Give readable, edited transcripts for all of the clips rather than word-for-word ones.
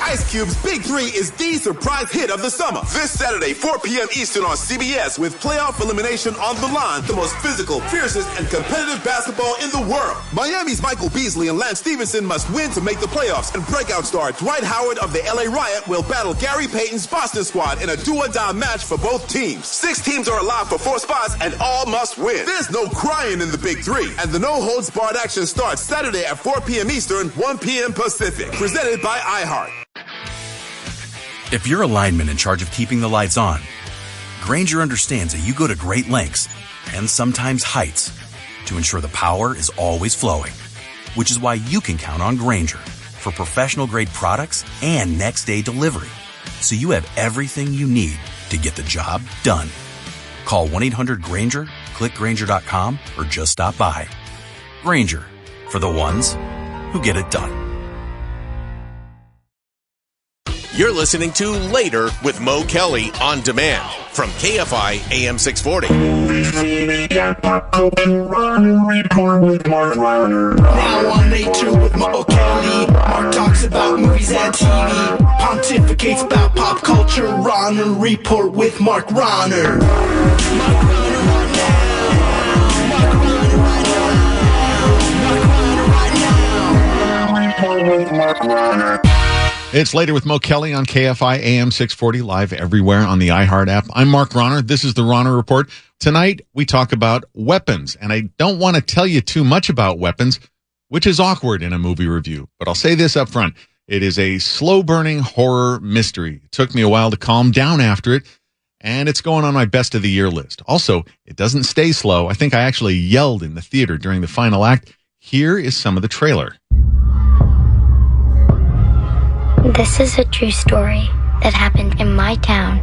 Ice Cube's Big 3 is the surprise hit of the summer. This Saturday, 4 p.m. Eastern on CBS, with playoff elimination on the line, the most physical, fiercest, and competitive basketball in the world. Miami's Michael Beasley and Lance Stevenson must win to make the playoffs, and breakout star Dwight Howard of the LA Riot will battle Gary Payton's Boston squad in a do-or-die match for both teams. 6 teams are alive for 4 spots, and all must win. There's no crying in the Big 3, and the no-holds-barred action starts Saturday at 4 p.m. Eastern, 1 p.m. Pacific. Presented by iHeart. If you're a lineman in charge of keeping the lights on, Grainger understands that you go to great lengths and sometimes heights to ensure the power is always flowing, which is why you can count on Grainger for professional-grade products and next-day delivery, so you have everything you need to get the job done. Call 1-800-GRAINGER, click Grainger.com, or just stop by. Grainger, for the ones who get it done. You're listening to Later with Mo Kelly on demand from KFI AM 640. Now on Later with Mo Kelly, Mark talks about movies and TV, pontificates about pop culture. Rahner Report with Mark Rahner. Mark Rahner right now. Mark Rahner right now. Mark Rahner right now. Report with Mark Rahner. It's Later with Mo Kelly on KFI AM 640, live everywhere on the iHeart app. I'm Mark Rahner. This is the Rahner Report. Tonight, we talk about weapons, and I don't want to tell you too much about weapons, which is awkward in a movie review. But I'll say this up front. It is a slow-burning horror mystery. It took me a while to calm down after it, and it's going on my best of the year list. Also, it doesn't stay slow. I think I actually yelled in the theater during the final act. Here is some of the trailer. This is a true story that happened in my town.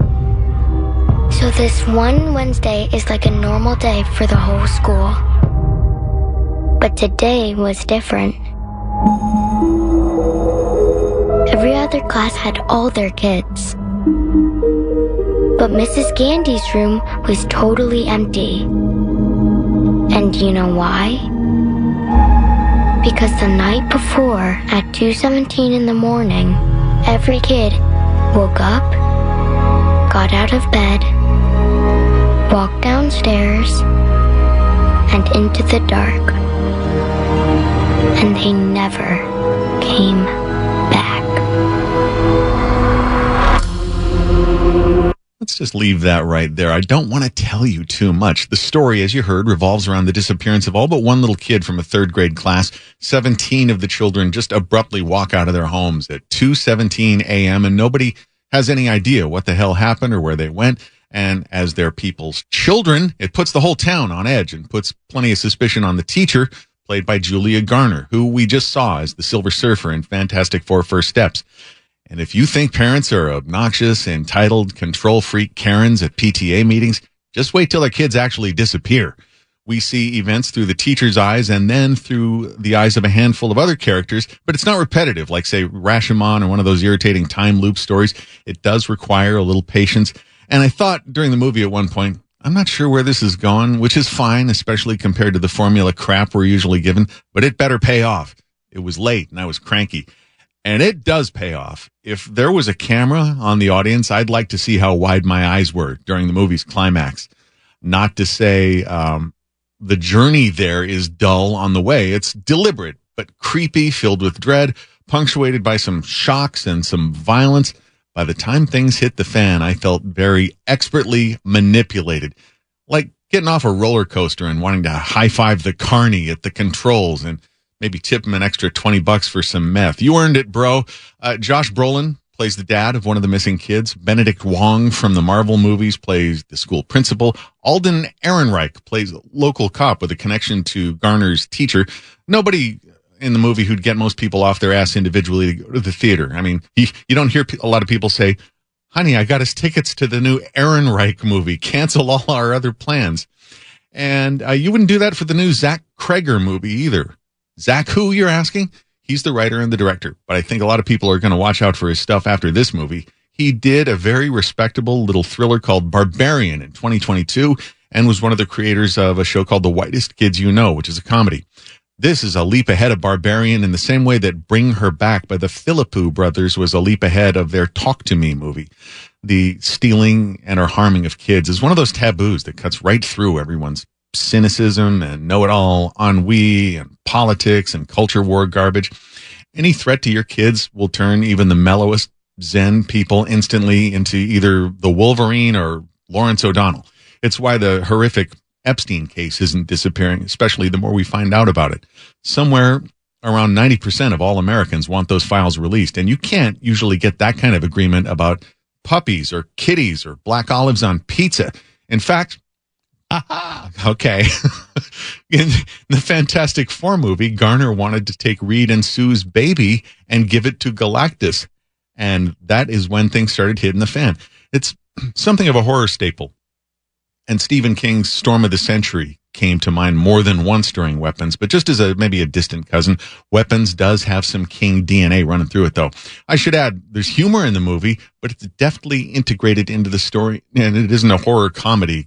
So this one Wednesday is like a normal day for the whole school. But today was different. Every other class had all their kids. But Mrs. Gandy's room was totally empty. And you know why? Because the night before, at 2:17 in the morning, every kid woke up, got out of bed, walked downstairs, and into the dark. And they never came back. Let's just leave that right there. I don't want to tell you too much. The story, as you heard, revolves around the disappearance of all but one little kid from a 3rd grade class. 17 of the children just abruptly walk out of their homes at 2:17 a.m. and nobody has any idea what the hell happened or where they went. And as they're people's children, it puts the whole town on edge and puts plenty of suspicion on the teacher, played by Julia Garner, who we just saw as the Silver Surfer in Fantastic Four: First Steps. And if you think parents are obnoxious, entitled, control freak Karens at PTA meetings, just wait till their kids actually disappear. We see events through the teacher's eyes and then through the eyes of a handful of other characters, but it's not repetitive, like, say, Rashomon or one of those irritating time loop stories. It does require a little patience. And I thought during the movie at one point, I'm not sure where this is going, which is fine, especially compared to the formula crap we're usually given, but it better pay off. It was late and I was cranky. And it does pay off. If there was a camera on the audience, I'd like to see how wide my eyes were during the movie's climax. Not to say the journey there is dull on the way. It's deliberate, but creepy, filled with dread, punctuated by some shocks and some violence. By the time things hit the fan, I felt very expertly manipulated. Like getting off a roller coaster and wanting to high-five the carny at the controls and maybe tip him an extra $20 for some meth. You earned it, bro. Josh Brolin plays the dad of one of the missing kids. Benedict Wong from the Marvel movies plays the school principal. Alden Ehrenreich plays a local cop with a connection to Garner's teacher. Nobody in the movie who'd get most people off their ass individually to go to the theater. I mean, you don't hear a lot of people say, honey, I got us tickets to the new Ehrenreich movie. Cancel all our other plans. And you wouldn't do that for the new Zach Kreger movie either. Zach who, you're asking? He's the writer and the director, but I think a lot of people are going to watch out for his stuff after this movie. He did a very respectable little thriller called Barbarian in 2022 and was one of the creators of a show called The Whitest Kids You Know, which is a comedy. This is a leap ahead of Barbarian in the same way that Bring Her Back by the Philippou brothers was a leap ahead of their Talk to Me movie. The stealing and or harming of kids is one of those taboos that cuts right through everyone's cynicism and know-it-all ennui and politics and culture war garbage. Any threat to your kids will turn even the mellowest Zen people instantly into either the Wolverine or Lawrence O'Donnell. It's why the horrific Epstein case isn't disappearing, especially the more we find out about it. Somewhere around 90% of all Americans want those files released, and you can't usually get that kind of agreement about puppies or kitties or black olives on pizza. In fact, okay. In the Fantastic Four movie, Garner wanted to take Reed and Sue's baby and give it to Galactus, and that is when things started hitting the fan. It's something of a horror staple. And Stephen King's Storm of the Century came to mind more than once during Weapons, but just as maybe a distant cousin, Weapons does have some King DNA running through it, though. I should add, there's humor in the movie, but it's deftly integrated into the story, and it isn't a horror comedy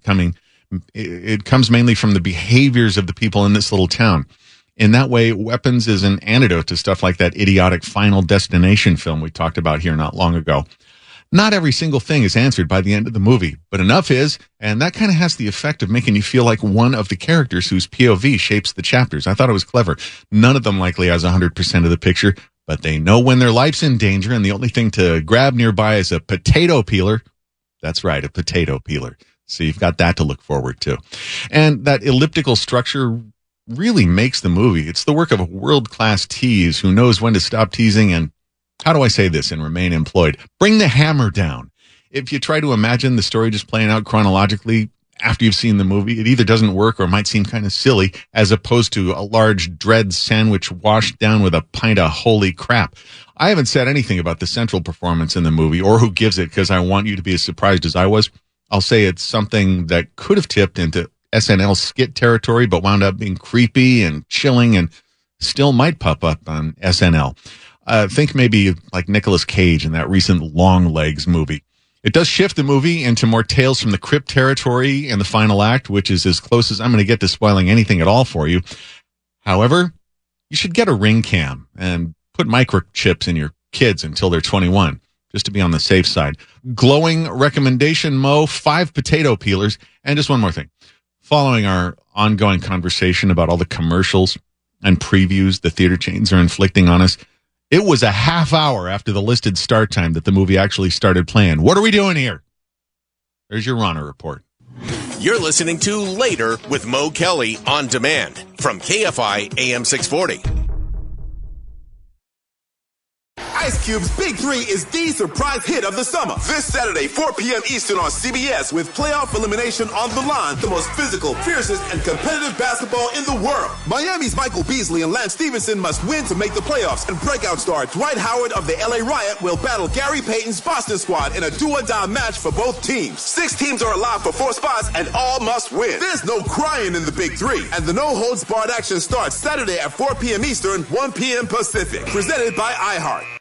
it comes mainly from the behaviors of the people in this little town. In that way, Weapons is an antidote to stuff like that idiotic Final Destination film we talked about here not long ago. Not every single thing is answered by the end of the movie, but enough is, and that kind of has the effect of making you feel like one of the characters whose POV shapes the chapters. I thought it was clever. None of them likely has 100% of the picture, but they know when their life's in danger, and the only thing to grab nearby is a potato peeler. That's right, a potato peeler. So you've got that to look forward to. And that elliptical structure really makes the movie. It's the work of a world-class tease who knows when to stop teasing and, how do I say this and remain employed? Bring the hammer down. If you try to imagine the story just playing out chronologically after you've seen the movie, it either doesn't work or might seem kind of silly, as opposed to a large dread sandwich washed down with a pint of holy crap. I haven't said anything about the central performance in the movie or who gives it because I want you to be as surprised as I was. I'll say it's something that could have tipped into SNL skit territory, but wound up being creepy and chilling and still might pop up on SNL. Think maybe like Nicolas Cage in that recent Long Legs movie. It does shift the movie into more Tales from the Crypt territory in the final act, which is as close as I'm going to get to spoiling anything at all for you. However, you should get a ring cam and put microchips in your kids until they're 21, just to be on the safe side. Glowing recommendation, Mo, 5 potato peelers. And just one more thing. Following our ongoing conversation about all the commercials and previews the theater chains are inflicting on us, it was a half hour after the listed start time that the movie actually started playing. What are we doing here? There's your Rahner report. You're listening to Later with Mo Kelly on demand from KFI AM 640. Ice Cube's Big 3 is the surprise hit of the summer. This Saturday, 4 p.m. Eastern on CBS, with playoff elimination on the line, the most physical, fiercest, and competitive basketball in the world. Miami's Michael Beasley and Lance Stevenson must win to make the playoffs, and breakout star Dwight Howard of the LA Riot will battle Gary Payton's Boston squad in a do-or-die match for both teams. 6 teams are alive for 4 spots, and all must win. There's no crying in the Big 3, and the no-holds-barred action starts Saturday at 4 p.m. Eastern, 1 p.m. Pacific. Presented by iHeart.